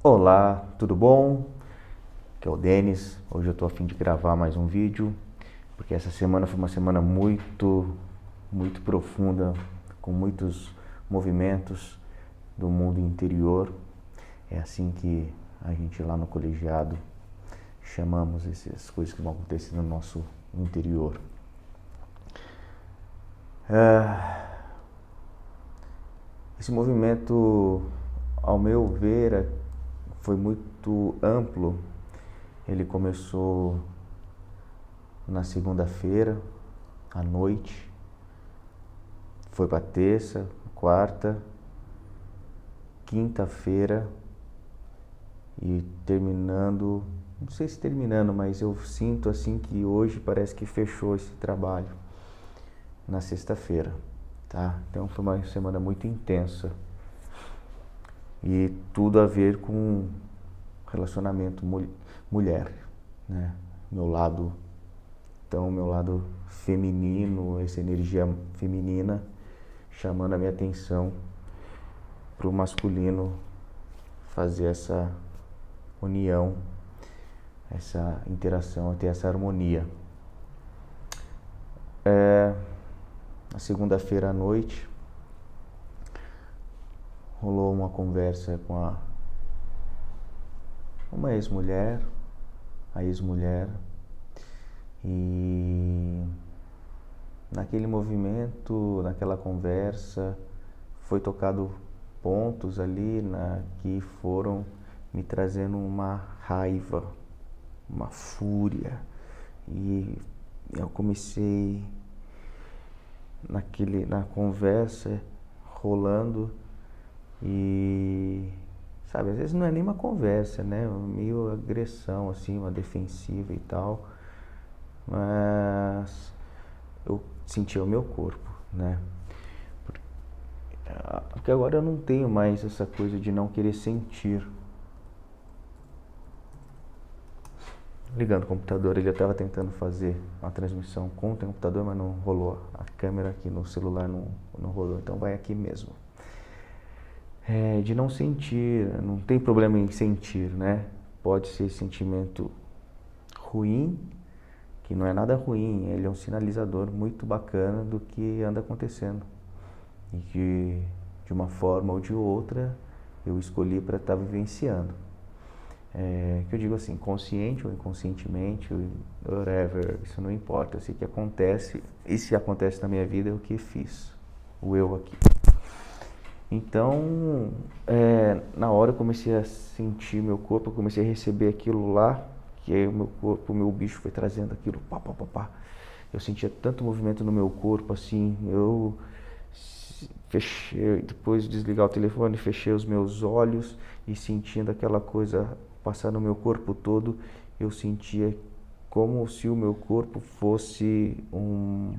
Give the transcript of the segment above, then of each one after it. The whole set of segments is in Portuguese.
Olá, tudo bom? Aqui é o Denis. Hoje eu tô a fim de gravar mais um vídeo, porque essa semana foi uma semana muito profunda, com muitos movimentos do mundo interior. É assim que a gente lá no colegiado chamamos essas coisas que vão acontecer no nosso interior. Esse movimento, ao meu ver, foi muito amplo. Ele começou na segunda-feira, à noite, foi para terça, quarta, quinta-feira e terminando, não sei se terminando, mas eu sinto assim que hoje parece que fechou esse trabalho na sexta-feira, tá? Então foi uma semana muito intensa e tudo a ver com relacionamento mulher, né? Meu lado feminino, essa energia feminina chamando a minha atenção para o masculino fazer essa união, essa interação, ter essa harmonia. Na segunda-feira à noite rolou uma conversa com uma ex-mulher, a ex-mulher, e naquele movimento, naquela conversa, foi tocado pontos ali que foram me trazendo uma raiva, uma fúria, e eu comecei na conversa rolando e sabe, às vezes não é nem uma conversa, né? Meio agressão, assim, uma defensiva e tal. Mas eu sentia o meu corpo, né? Porque agora eu não tenho mais essa coisa de não querer sentir. Ligando o computador, ele estava tentando fazer uma transmissão com o computador, mas não rolou. A câmera aqui no celular não rolou, então vai aqui mesmo. De não sentir, não tem problema em sentir, né? Pode ser sentimento ruim, que não é nada ruim, ele é um sinalizador muito bacana do que anda acontecendo. E que, de uma forma ou de outra, eu escolhi para estar vivenciando. Que eu digo assim, consciente ou inconscientemente, whatever, isso não importa. Eu sei que acontece, e se acontece na minha vida, é o que fiz, o eu aqui. Então, na hora eu comecei a sentir meu corpo, eu comecei a receber aquilo lá, que aí o meu corpo, o meu bicho foi trazendo aquilo, pá, pá, pá, pá. Eu sentia tanto movimento no meu corpo, assim, eu fechei, depois de desligar o telefone, fechei os meus olhos e sentindo aquela coisa passar no meu corpo todo, eu sentia como se o meu corpo fosse um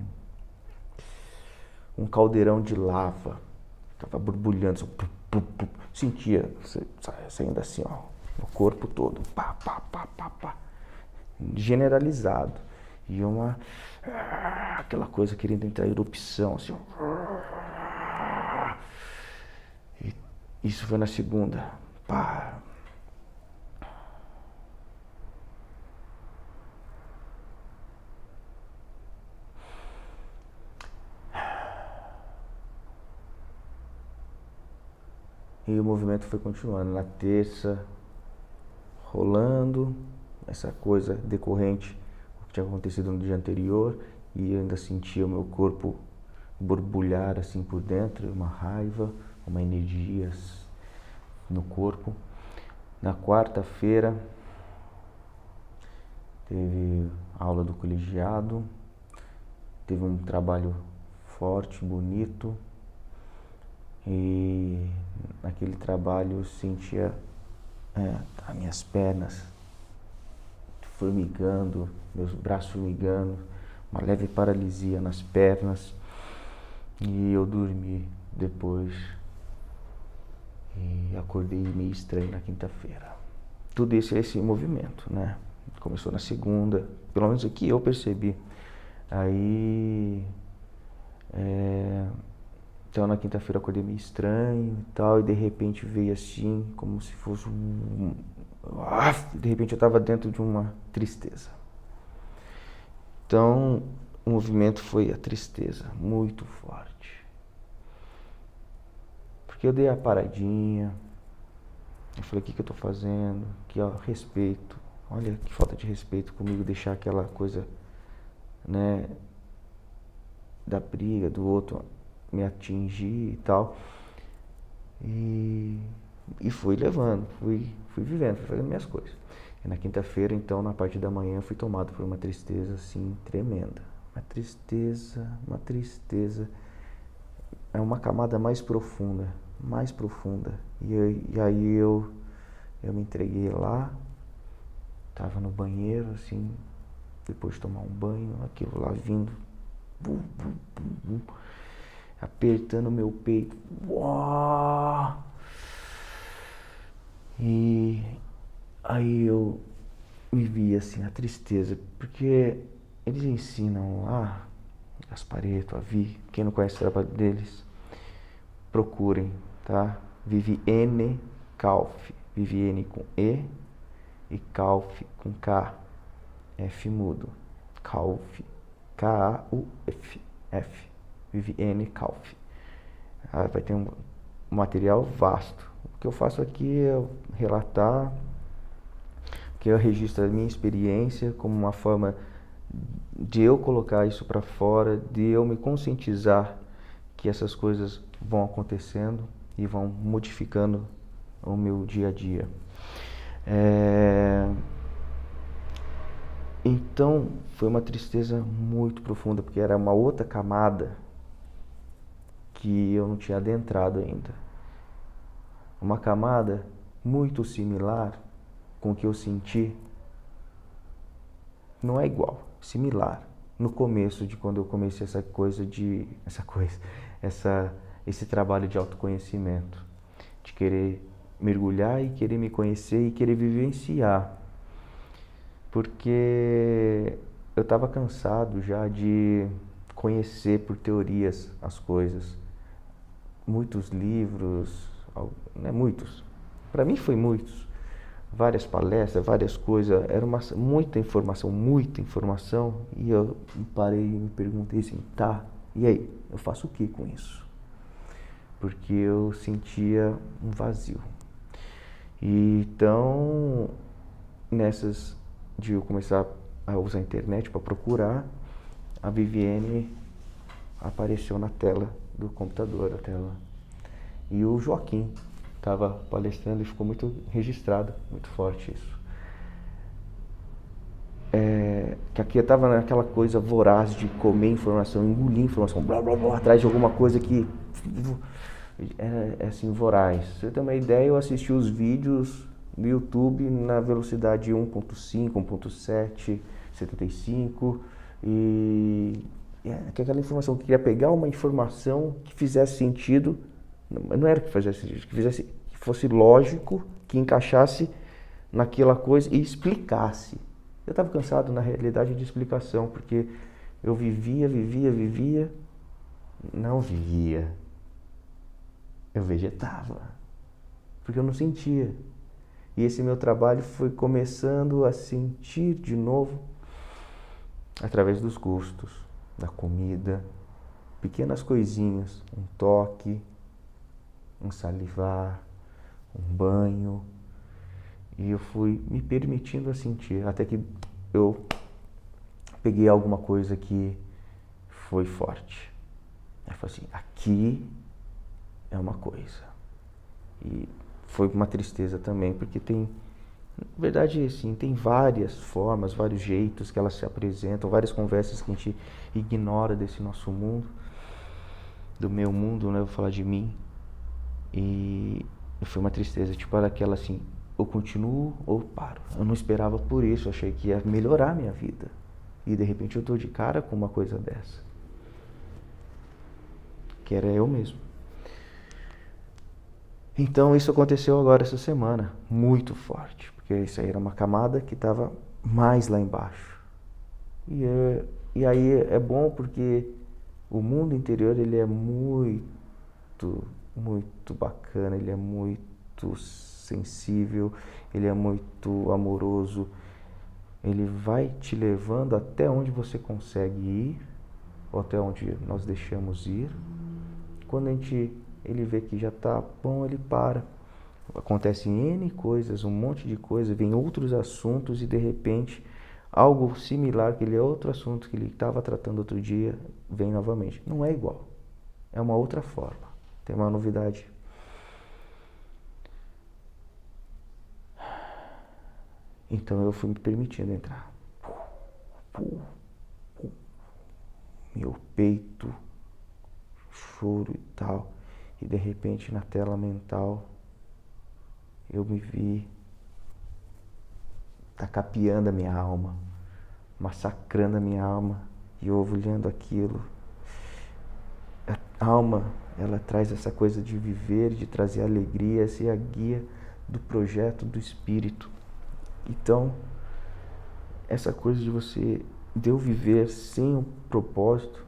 caldeirão de lava. Tava borbulhando, assim, sentia saindo assim, ó, no corpo todo, pá, pá, pá, pá, pá, generalizado, e aquela coisa querendo entrar em erupção, assim, e isso foi na segunda, pá. E o movimento foi continuando. Na terça, rolando, essa coisa decorrente do que tinha acontecido no dia anterior, e eu ainda sentia o meu corpo borbulhar assim por dentro, uma raiva, uma energia no corpo. Na quarta-feira, teve aula do colegiado, teve um trabalho forte, bonito, e naquele trabalho eu sentia as minhas pernas formigando, meus braços formigando, uma leve paralisia nas pernas, e eu dormi depois e acordei meio estranho na quinta-feira. Tudo isso é esse movimento, né? Começou na segunda, pelo menos aqui eu percebi. Aí Então na quinta-feira eu acordei meio estranho e tal, e de repente veio assim, como se fosse de repente eu estava dentro de uma tristeza. Então o movimento foi a tristeza, muito forte. Porque eu dei a paradinha, eu falei, o que eu estou fazendo? Que ó, respeito, olha que falta de respeito comigo, deixar aquela coisa, né, da briga, do outro me atingir e tal. E fui levando, fui vivendo, fui fazendo minhas coisas. E na quinta-feira, então, na parte da manhã, eu fui tomado por uma tristeza, assim, tremenda. Uma tristeza. É uma camada mais profunda, mais profunda. E aí eu me entreguei lá, tava no banheiro, assim, depois de tomar um banho, aquilo lá vindo, bum, bum, bum, bum, apertando meu peito. Uau! E aí eu me vi assim, a tristeza, porque eles ensinam lá, Gasparetto, Avi, quem não conhece o trabalho deles, procurem, tá? Vivienne Kauf, Vivienne com E e Kauf com K, F mudo, Kauf, K-A-U-F, F, Vivienne Kauf. Vai ter um material vasto. O que eu faço aqui é relatar, que eu registro a minha experiência como uma forma de eu colocar isso para fora, de eu me conscientizar que essas coisas vão acontecendo e vão modificando o meu dia a dia. Então foi uma tristeza muito profunda, porque era uma outra camada que eu não tinha adentrado ainda. Uma camada muito similar com o que eu senti, não é igual, similar. No começo de quando eu comecei esse trabalho de autoconhecimento, de querer mergulhar e querer me conhecer e querer vivenciar. Porque eu estava cansado já de conhecer por teorias as coisas. Muitos livros, né, muitos. Para mim foi muitos. Várias palestras, várias coisas. Era muita informação. E eu parei e me perguntei assim, tá, e aí? Eu faço o que com isso? Porque eu sentia um vazio. E então, nessas de eu começar a usar a internet para procurar, a Vivienne apareceu na tela do computador, a tela. E o Joaquim estava palestrando e ficou muito registrado, muito forte isso. Que aqui eu estava naquela coisa voraz de comer informação, engolir informação, blá blá blá, atrás de alguma coisa que é assim, voraz. Pra você ter uma ideia, eu assisti os vídeos no YouTube na velocidade 1.5, 1.7, 75 e aquela informação que queria pegar uma informação que fizesse sentido, não era que fizesse sentido, que fosse lógico, que encaixasse naquela coisa e explicasse. Eu estava cansado na realidade de explicação, porque eu vivia, não vivia, eu vegetava, porque eu não sentia. E esse meu trabalho foi começando a sentir de novo através dos gostos, da comida, pequenas coisinhas, um toque, um salivar, um banho. E eu fui me permitindo a sentir, até que eu peguei alguma coisa que foi forte. Aí eu falei assim, aqui é uma coisa. E foi uma tristeza também, porque tem, na verdade, assim, tem várias formas, vários jeitos que elas se apresentam, várias conversas que a gente ignora desse nosso mundo, do meu mundo, né? Eu vou falar de mim. E foi uma tristeza, tipo, era aquela assim, eu continuo ou paro. Eu não esperava por isso, eu achei que ia melhorar a minha vida. E de repente eu tô de cara com uma coisa dessa. Que era eu mesmo. Então isso aconteceu agora essa semana, muito forte. Porque isso aí era uma camada que estava mais lá embaixo. E aí é bom porque o mundo interior ele é muito muito bacana, ele é muito sensível, ele é muito amoroso. Ele vai te levando até onde você consegue ir, ou até onde nós deixamos ir. Quando ele vê que já está bom, ele para. Acontece N coisas, um monte de coisas, vem outros assuntos e de repente algo similar, aquele outro assunto que ele estava tratando outro dia, vem novamente. Não é igual, é uma outra forma, tem uma novidade. Então eu fui me permitindo entrar. Meu peito, choro e tal. E de repente na tela mental eu me vi tacapeando a minha alma, massacrando a minha alma. E eu olhando aquilo. A alma, ela traz essa coisa de viver, de trazer alegria, essa é a guia do projeto do espírito. Então, essa coisa de eu viver sem um propósito,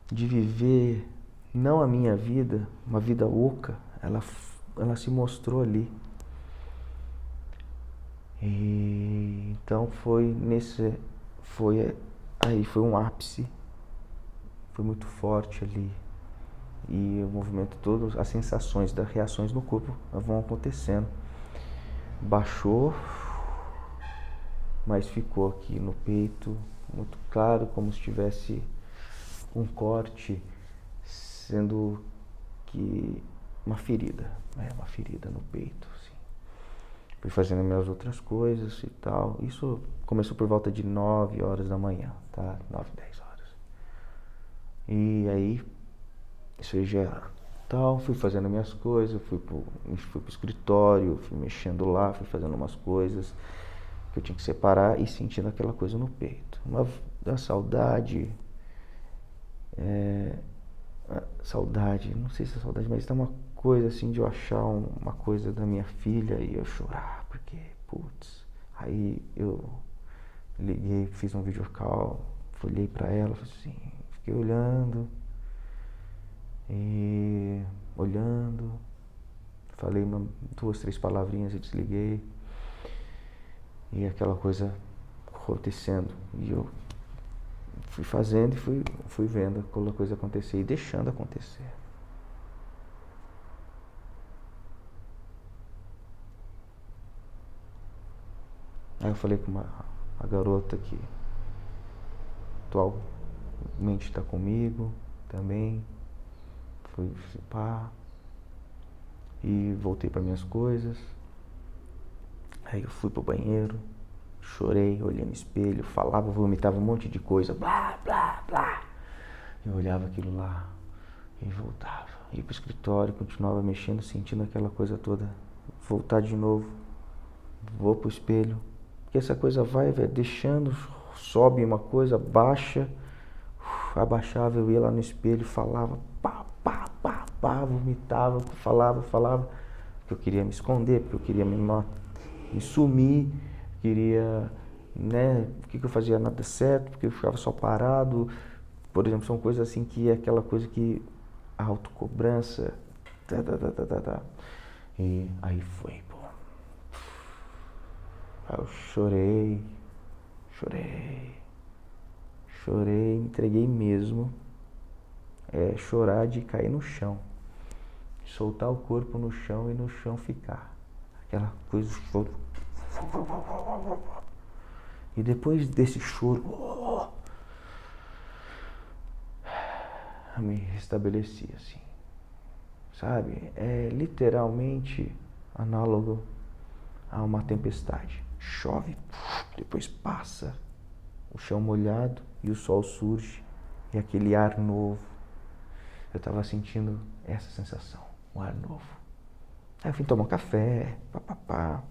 de viver não a minha vida, uma vida oca, ela se mostrou ali. E então foi um ápice, foi muito forte ali. E o movimento todo, as sensações das reações no corpo vão acontecendo. Baixou, mas ficou aqui no peito, muito claro, como se tivesse um corte, sendo que uma ferida no peito, assim. Fui fazendo minhas outras coisas e tal. Isso começou por volta de 9 horas da manhã, tá? 9, 10 horas. E aí, isso aí já tal, fui fazendo minhas coisas, fui pro escritório, fui mexendo lá, fui fazendo umas coisas que eu tinha que separar e sentindo aquela coisa no peito. Da saudade, saudade, não sei se é saudade, mas tá uma coisa assim de eu achar uma coisa da minha filha e eu chorar, porque, putz, aí eu liguei, fiz um video call, olhei pra ela, assim, fiquei olhando, falei 2, 3 palavrinhas e desliguei. E aquela coisa acontecendo. E eu fui fazendo e fui vendo aquela coisa acontecer e deixando acontecer. Aí eu falei com a garota que atualmente está comigo também. Fui pá. E voltei para minhas coisas. Aí eu fui pro banheiro, chorei, olhei no espelho, falava, vomitava um monte de coisa, blá, blá, blá. Eu olhava aquilo lá e voltava. Ia pro escritório, continuava mexendo, sentindo aquela coisa toda. Voltar de novo, vou pro espelho. Porque essa coisa vai, deixando, sobe uma coisa, baixa, abaixava, eu ia lá no espelho, falava, pá, pá, pá, pá, vomitava, falava. Porque eu queria me esconder, porque eu queria me sumir, queria, né, porque eu fazia nada certo, porque eu ficava só parado. Por exemplo, são coisas assim que é aquela coisa que a autocobrança, E aí foi, pô. Aí eu chorei, me entreguei mesmo. Chorar de cair no chão, soltar o corpo no chão e no chão ficar. Aquela coisa, choro. E depois desse choro, eu me restabeleci, assim, sabe? É literalmente análogo a uma tempestade. Chove, depois passa, o chão molhado e o sol surge e aquele ar novo. Eu estava sentindo essa sensação, um ar novo. Aí eu fui tomar um café, papapá.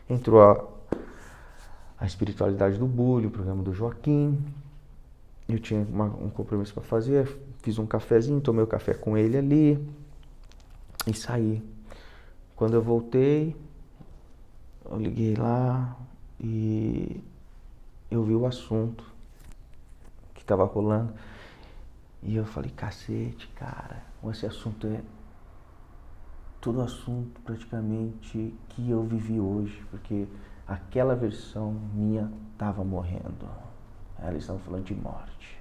Entrou a espiritualidade do Bulho, o programa do Joaquim. Eu tinha um compromisso para fazer, fiz um cafezinho, tomei o café com ele ali e saí. Quando eu voltei, eu liguei lá e eu vi o assunto que estava rolando. E eu falei, cacete, cara, esse assunto é todo assunto praticamente que eu vivi hoje, porque aquela versão minha estava morrendo. Eles estavam falando de morte.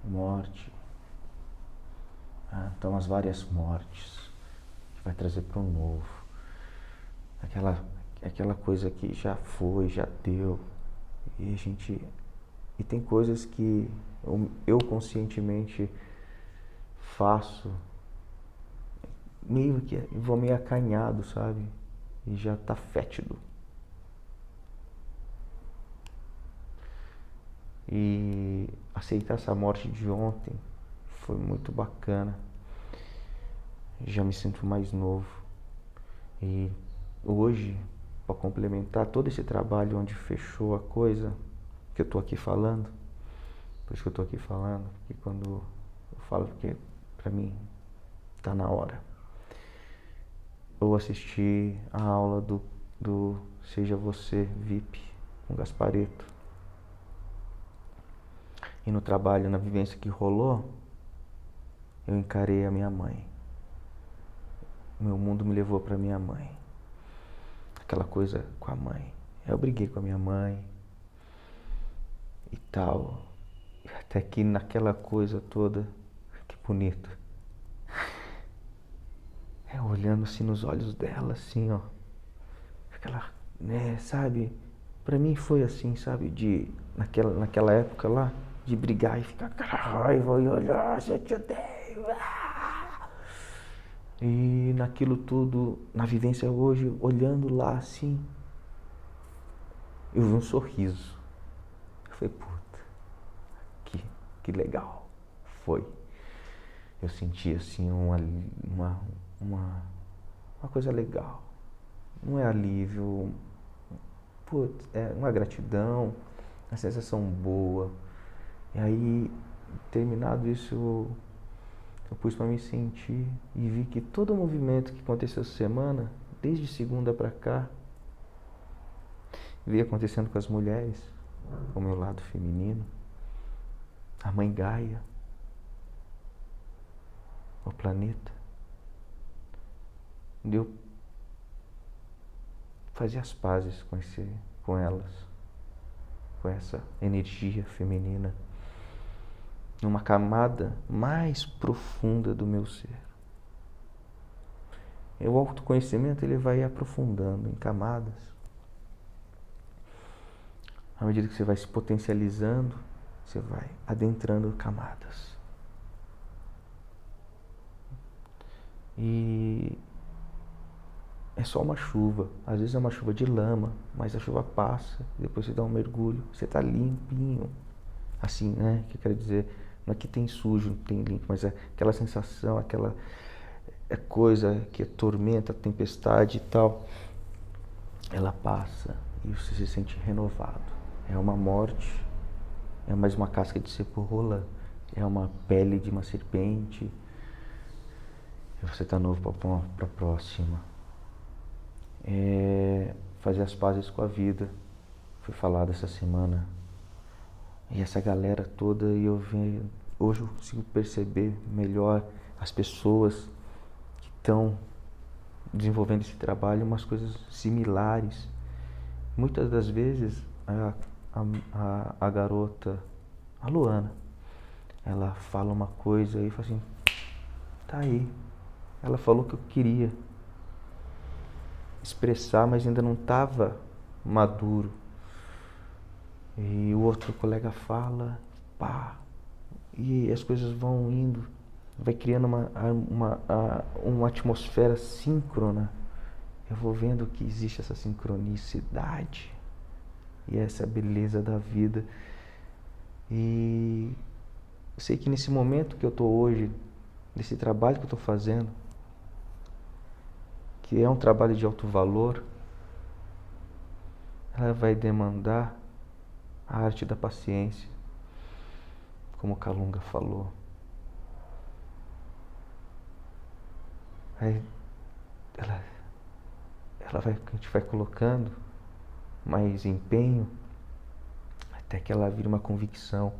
Morte. Então as várias mortes que vai trazer para o novo. Aquela coisa que já foi, já deu. E tem coisas que eu conscientemente faço, meio que vou meio acanhado, sabe? E já tá fétido. E aceitar essa morte de ontem foi muito bacana. Já me sinto mais novo. E hoje, para complementar todo esse trabalho onde fechou a coisa que eu tô aqui falando, por isso que eu tô aqui falando, porque quando eu falo, porque para mim tá na hora. Eu assisti a aula do Seja Você VIP com Gaspareto. E no trabalho, na vivência que rolou, eu encarei a minha mãe. Meu mundo me levou para minha mãe. Aquela coisa com a mãe. Eu briguei com a minha mãe e tal. Até que naquela coisa toda, que bonito. Olhando assim nos olhos dela, assim, ó. Aquela, né, sabe? Pra mim foi assim, sabe? Naquela época lá, de brigar e ficar com aquela raiva e olhar, eu te odeio. E naquilo tudo, na vivência hoje, olhando lá assim, eu vi um sorriso. Eu falei, puta, que legal. Foi. Eu senti assim uma coisa legal. Não é alívio, putz, é uma gratidão, uma sensação boa. E aí, terminado isso, eu pus para me sentir e vi que todo o movimento que aconteceu essa semana, desde segunda para cá, veio acontecendo com as mulheres, com o meu lado feminino, a mãe Gaia, o planeta. Deu fazer as pazes com elas, com essa energia feminina, numa camada mais profunda do meu ser. E o autoconhecimento ele vai aprofundando em camadas. À medida que você vai se potencializando, você vai adentrando camadas. E é só uma chuva. Às vezes é uma chuva de lama, mas a chuva passa, depois você dá um mergulho, você está limpinho. Assim, né? Que quer dizer, não é que tem sujo, não tem limpo, mas é aquela sensação, aquela coisa que é tormenta, tempestade e tal, ela passa e você se sente renovado. É uma morte, é mais uma casca de cebola, é uma pele de uma serpente, e você está novo para a próxima. Fazer as pazes com a vida, foi falado essa semana. E essa galera toda, hoje eu consigo perceber melhor as pessoas que estão desenvolvendo esse trabalho, umas coisas similares. Muitas das vezes, a garota, a Luana, ela fala uma coisa e fala assim, tá aí, ela falou que eu queria expressar, mas ainda não estava maduro. E o outro colega fala, pá, e as coisas vão indo, vai criando uma atmosfera síncrona. Eu vou vendo que existe essa sincronicidade e essa beleza da vida. E eu sei que nesse momento que eu estou hoje, nesse trabalho que eu estou fazendo, que é um trabalho de alto valor, ela vai demandar a arte da paciência, como o Kalunga falou. Aí a gente vai colocando mais empenho até que ela vira uma convicção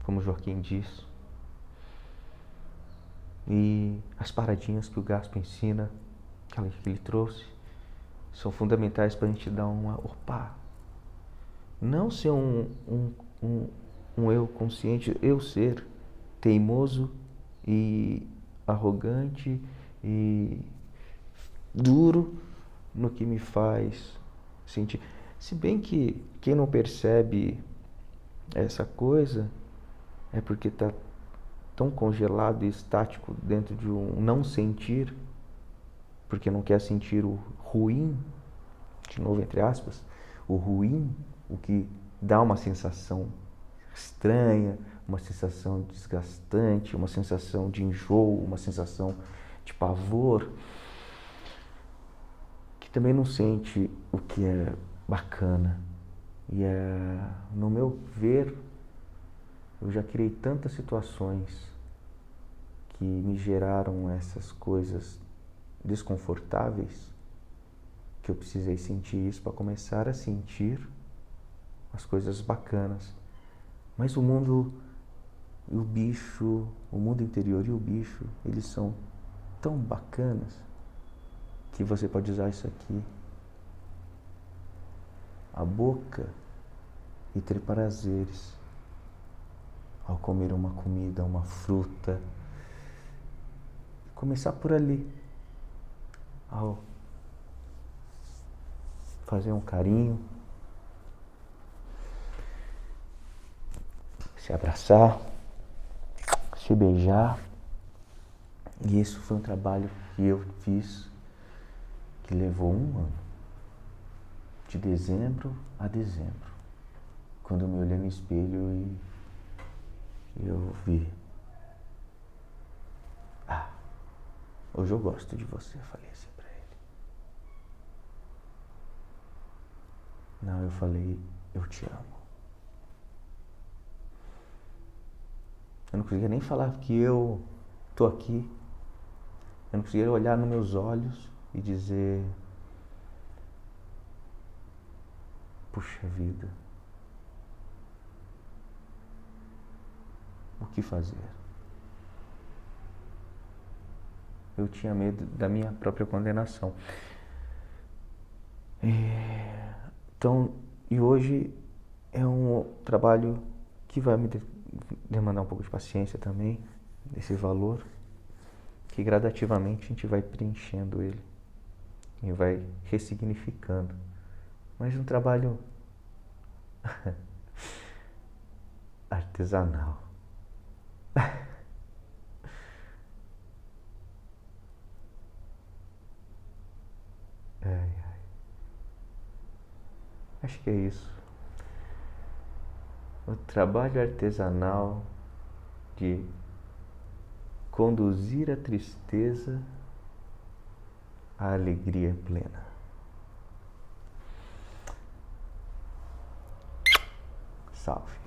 como o Joaquim diz. E as paradinhas que o Gaspo ensina, que ele trouxe, são fundamentais para a gente dar uma... Opa! Não ser um eu consciente, eu ser teimoso e arrogante e duro no que me faz sentir. Se bem que quem não percebe essa coisa é porque está tão congelado e estático dentro de um não sentir, porque não quer sentir o ruim, de novo entre aspas, o ruim, o que dá uma sensação estranha, uma sensação desgastante, uma sensação de enjoo, uma sensação de pavor, que também não sente o que é bacana. E no meu ver, eu já criei tantas situações que me geraram essas coisas desconfortáveis que eu precisei sentir isso para começar a sentir as coisas bacanas. Mas o mundo e o bicho, o mundo interior e o bicho, eles são tão bacanas que você pode usar isso aqui, a boca, e ter prazeres ao comer uma comida, uma fruta. Começar por ali, ao fazer um carinho, se abraçar, se beijar. E isso foi um trabalho que eu fiz, que levou 1 ano, de dezembro a dezembro, quando eu me olhei no espelho e eu vi, hoje eu gosto de você, eu falei assim pra ele. Não, eu falei, eu te amo. Eu não conseguia nem falar que eu tô aqui. Eu não conseguia olhar nos meus olhos e dizer, puxa vida, o que fazer? Eu tinha medo da minha própria condenação. Então, e hoje é um trabalho que vai me demandar um pouco de paciência também, desse valor, que gradativamente a gente vai preenchendo ele e vai ressignificando. Mas um trabalho artesanal. Acho que é isso. O trabalho artesanal de conduzir a tristeza à alegria plena. Salve.